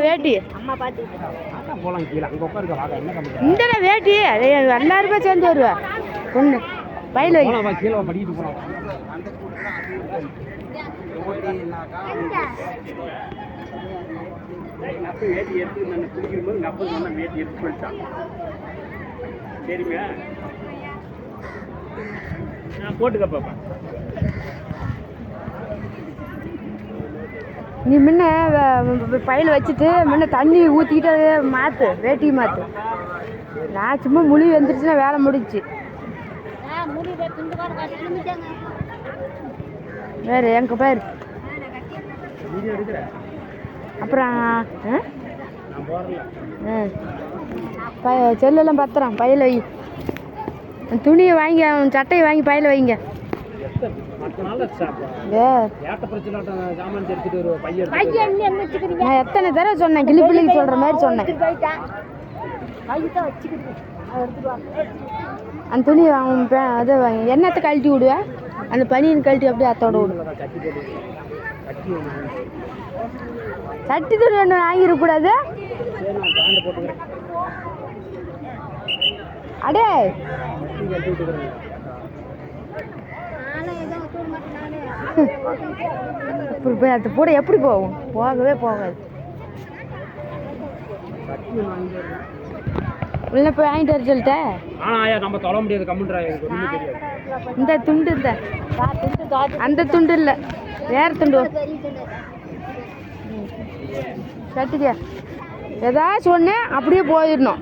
வேட்டி இந்த வேட்டி எல்லாருமே சேர்ந்து வருவா பொண்ணு பையில வேட்டி எடுத்து நான் குடிக்கும்போது எங்கள் அப்பா சொன்ன வேட்டி எடுத்து சொல்லிட்டான். சரிங்க நான் போட்டுக்க பாப்பா. நீ முன்ன பையில வச்சுட்டு முன்ன தண்ணி ஊற்றிக்கிட்டு அதை மாற்று வேட்டி மாற்று. நான் சும்மா முழி வந்துருச்சுன்னா வேலை முடிச்சு வேறு எங்க பேர் அப்புறம் செல்லெல்லாம் பத்திரம் பையில வை. துணியை வாங்கி சட்டையை வாங்கி பையில வைங்க. நான் எத்தனை தடவை சொன்னேன் கிளி பிள்ளைக்கு சொல்ற மாதிரி சொன்னேன். அந்த துணியை அதை எண்ணத்தை கழட்டி விடுவேன். அந்த பனியன் கழட்டி அப்படியே அத்தோட விடுவேன். சட்டி துணி ஒன்று வாங்கிடக்கூடாது. அடே போய் அது கூட எப்படி போகும்? போகவே போகாது. உள்ள போய் வாங்கிட்டு வர சொல்லிட்டேன். நம்ம தொட முடியாது கம்முன்றா. இந்த துண்டு இந்த அந்த துண்டு இல்லை வேற துண்டு கட்டிக்க. ஏதாச்சும் ஒன்று அப்படியே போயிடணும்.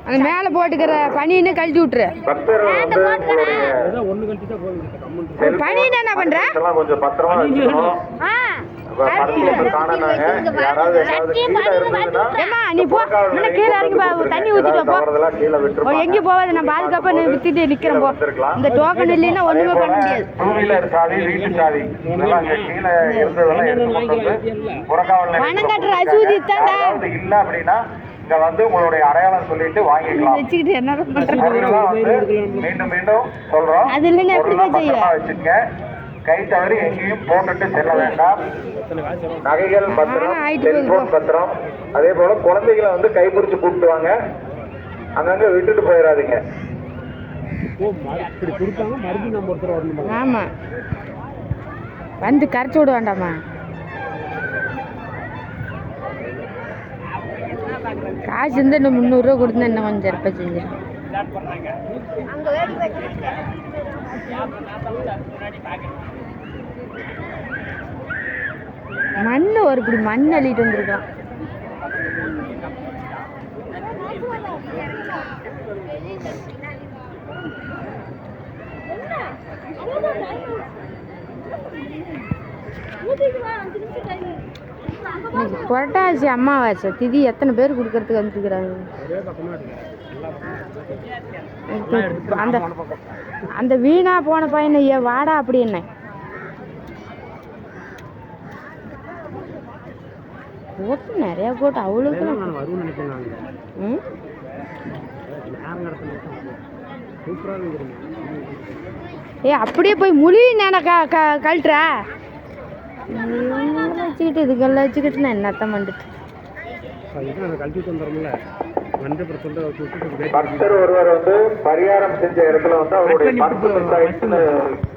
அந்த மேலே போட்டுக்கிற பனியன்னு கழட்டி விட்டுரு. பனியன் என்ன பண்ற? நீ போ கீழே இறங்கி தண்ணி ஊத்திட்டு போ. எங்கேயும் போவாது. நான் பாதுகாப்பா வித்துட்டு நிக்கிறேன். போ. இந்த டோக்கன் இல்லைன்னா ஒண்ணுமே பண்ண முடியாது. பணம் கட்டுற அசூதி தாண்டா. இங்க வந்து உங்களுடைய அடையாளம் சொல்லிட்டு வாங்கிக்கலாம். வெச்சிட்டு என்ன பண்றது? மீண்டும் மீண்டும் சொல்றோம். அது இல்லைன்னா எப்படி செய்வ? வச்சுங்க. கை தவறி எங்கேயும் போட்டுட்டு செல்ல வேண்டாம். நகைகள் பத்திரம், செல்போன் பத்திரம், அதே போல குழந்தைகளை வந்து கைப்பிடிச்சு கூப்பிட்டு வாங்க. அங்கங்க விட்டுட்டு போயிடாதீங்க. ஆமா வந்து கரைச்சி விட வேண்டாமா? காசு இருந்தா இன்னும் 300 ரூபா கொடுத்தா என்ன கொஞ்சம் சிறப்பாக செஞ்சிடும். மண் ஒரு இப்படி மண் அள்ளிட்டு வந்துருக்கான். புரட்டாசி அம்மாவாசை திதி எத்தனை பேர் கொடுக்கறதுக்கு வந்துருக்குறாங்க. அந்த அந்த வீணா போன பையனை வாடா அப்படி என்ன போட்டு நிறைய போட்டு அவ்வளோக்கு அப்படியே போய் முழி நேன கழட்டுறா வச்சுக்கிட்டு இதுக்கெல்லாம் வச்சுக்கிட்டு நான் என்னத்தான் பண்ணிட்டு பக்தர் ஒருவர் வந்து பரிகாரம் செஞ்ச இடத்துல வந்து அவருடைய